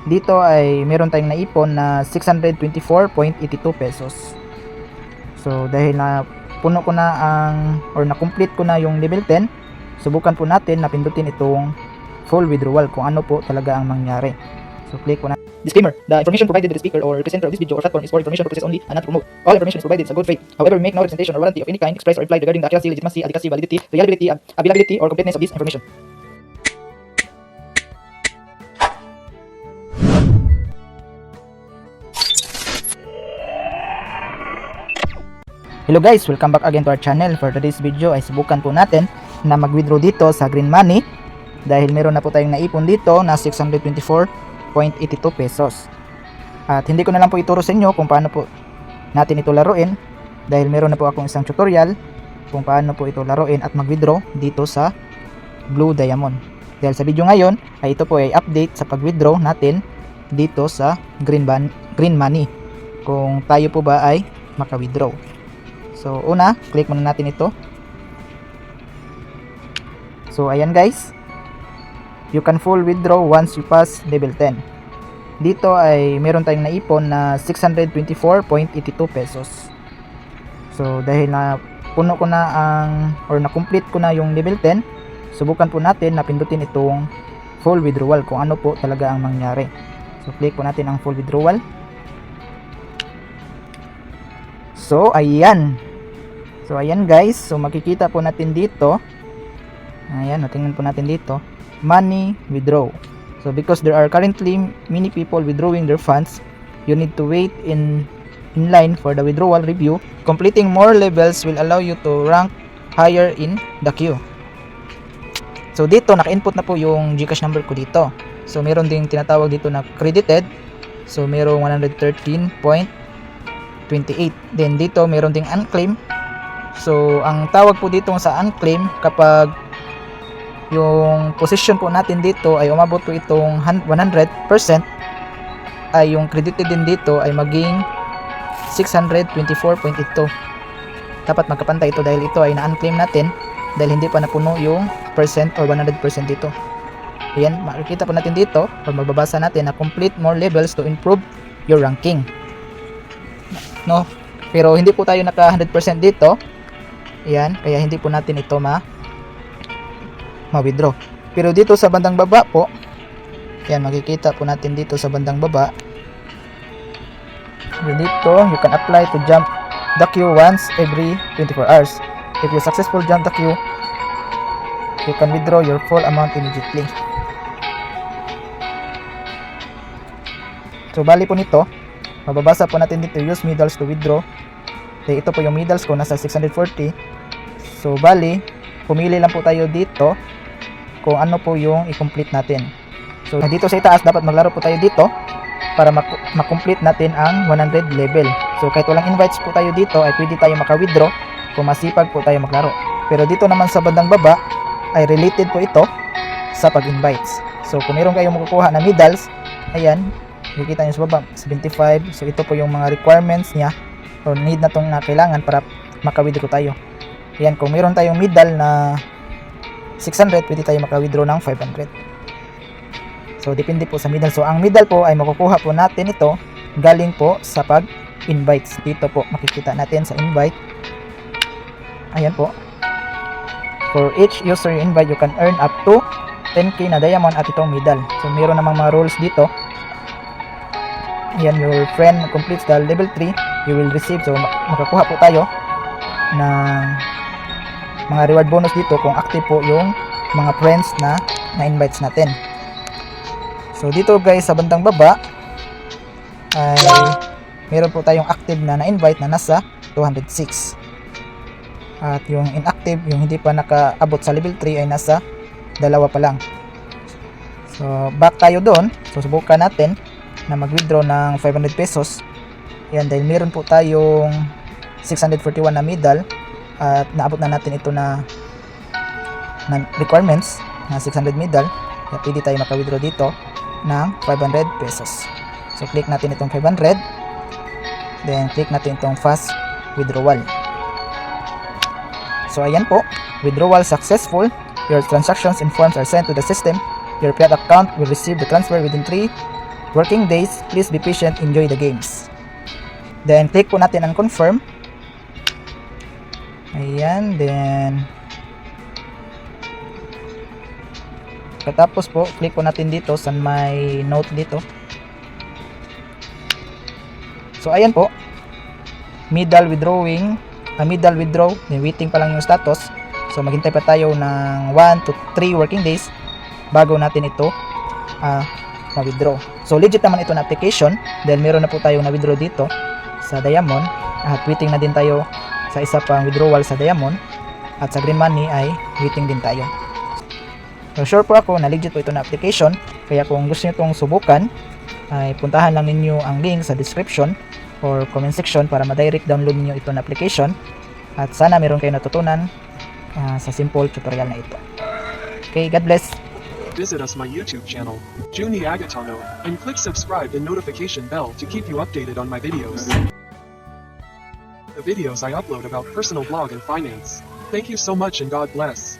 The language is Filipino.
Dito ay meron tayong naipon na 624.82 pesos. So dahil na puno ko na na-complete ko na yung level 10, subukan po natin na pindutin itong full withdrawal kung ano po talaga ang mangyari. So click po na. Disclaimer: the information provided by the speaker or presenter of this video or platform is for information purposes only and not to promote. All information is provided in good faith. However, we make no representation or warranty of any kind expressed or implied regarding the accuracy, legitimacy, adequacy, validity, reliability, availability, or completeness of this information. Hello guys, welcome back again to our channel. For today's video ay subukan po natin na mag-withdraw dito sa Green Money dahil meron na po tayong naipon dito na 624.82 pesos. At hindi ko na lang po ituro sa inyo kung paano po natin ito laruin dahil meron na po akong isang tutorial kung paano po ito laruin at mag-withdraw dito sa Blue Diamond. Dahil sa video ngayon ay ito po ay update sa pag-withdraw natin dito sa Green Money kung tayo po ba ay maka-withdraw. So una, click muna natin ito. So ayan guys, you can full withdraw once you pass level 10. Dito ay meron tayong naipon na 624.82 pesos. So dahil na puno ko na na-complete ko na yung level 10, subukan po natin na pindutin itong full withdrawal kung ano po talaga ang mangyari. So click po natin ang full withdrawal. So ayan guys, so makikita po natin dito. Ayan, tingnan po natin dito. Money withdraw. So because there are currently many people withdrawing their funds, you need to wait in line for the withdrawal review. Completing more levels will allow you to rank higher in the queue. So dito naka-input na po yung GCash number ko dito. So meron ding tinatawag dito na credited. So merong 113.28. Then dito meron ding unclaimed. So ang tawag po dito sa unclaimed kapag yung position po natin dito ay umabot po itong 100%, ay yung credited din dito ay maging 624.82. Dapat magkapantay ito dahil ito ay na-unclaim natin dahil hindi pa napuno yung percent or 100% dito. Ayan, makikita po natin dito pag magbabasa natin na complete more levels to improve your ranking. No, pero hindi po tayo naka 100% dito. Ayan, kaya hindi po natin ito ma-withdraw. Pero dito sa bandang baba po, ayan, makikita po natin dito sa bandang baba. Dito, you can apply to jump the queue once every 24 hours. If you successfully jump the queue, you can withdraw your full amount immediately. So bali po nito, mababasa po natin dito, use middles to withdraw. Ito po yung middles ko, nasa 640. So bali, pumili lang po tayo dito kung ano po yung i-complete natin. So dito sa itaas, dapat maglaro po tayo dito para makomplete natin ang 100 level. So kahit walang invites po tayo dito, ay pwede tayo maka-withdraw kung masipag po tayo maglaro. Pero dito naman sa bandang baba, ay related po ito sa pag-invites. So kung meron kayong makukuha na middles, ayan, makikita nyo sa baba, 75. So ito po yung mga requirements niya o need na itong kailangan para maka-withdraw tayo. Ayan, kung meron tayong middle na 600, pwede tayo maka-withdraw ng 500. So depende po sa middle. So ang middle po ay makukuha po natin ito galing po sa pag-invites. Dito po makikita natin sa invite. Ayan po. For each user you invite, you can earn up to 10k na diamond at itong middle. So meron namang mga rules dito. Ayan, your friend completes the level 3, you will receive. So makakuha po tayo ng mga reward bonus dito kung active po yung mga friends na na-invites natin. So dito guys sa bandang baba ay meron po tayong active na na-invite na nasa 206. At yung inactive, yung hindi pa nakaabot sa level 3 ay nasa 2 pa lang. So back tayo doon. So subukan natin na mag-withdraw ng 500 pesos. Yan, dahil meron po tayong 641 na middle at naabot na natin ito na requirements na 600 middle. Kaya pwede tayo maka-withdraw dito ng 500 pesos. So click natin itong 500, then click natin itong fast withdrawal. So ayan po, withdrawal successful. Your transactions and funds are sent to the system. Your fiat account will receive the transfer within 3 working days. Please be patient, enjoy the games. Then click po natin ang confirm. Ayan, then katapos po, click po natin dito sa may note dito. So ayan po, middle withdraw, then waiting pa lang yung status. So maghintay pa tayo ng 1 to 3 working days bago natin ito ma-withdraw. So legit naman ito na application dahil meron na po tayong na-withdraw dito sa Diamond at waiting na din tayo sa isa pang withdrawal sa Diamond at sa Green Money ay waiting din tayo. So sure po ako na legit po ito na application, kaya kung gusto niyo itong subukan ay puntahan lang ninyo ang link sa description or comment section para ma-direct download niyo ito na application at sana meron kayo natutunan sa simple tutorial na ito. Okay, God bless! Visit us my YouTube channel, Juni Agatano, and click subscribe and notification bell to keep you updated on my videos. The videos I upload about personal blog and finance. Thank you so much and God bless.